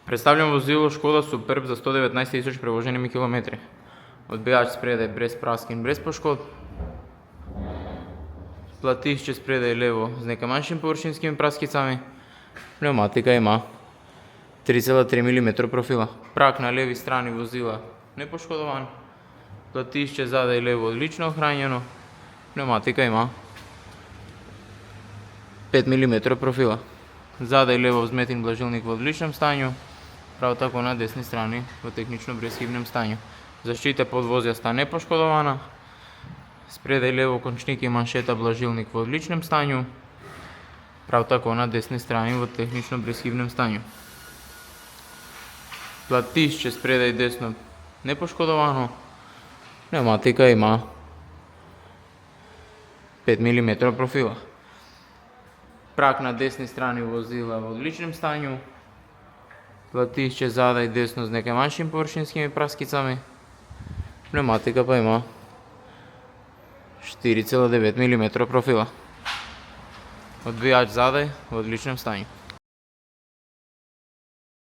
Представljam возило Škoda Superb za 119 000 prevoženimi kilometri. Odbijač spredaj brez prask in brez poškodb. Platišče spredaj levo z nekaj manjšimi površinskimi praskicami. Pneumatika ima 3,3 mm profila. Prak na levi strani vozila nepoškodovan. Platišče zadaj levo odlično ohranjeno. Pneumatika ima 5 mm profila. Zadaj levo vzmet in blažilnik v odličnem stanju, prav tako na desni strani v tehnično brezhibnem stanju. Zaščite podvozja sta nepoškodovana. Spredaj levo končnik in manšeta blažilnik v odličnem stanju, prav tako na desni strani v tehnično brezhibnem stanju. Platišče spredaj desno nepoškodovano. Pneumatika ima 5 mm profila. Prak na desni strani vozila v odličnem stanju. Platišče zadaj desno z nekaj manjšimi površinskimi praskicami. Pneumatika pa ima 4,9 mm profila. Odbijač zadaj v odličnem stanju.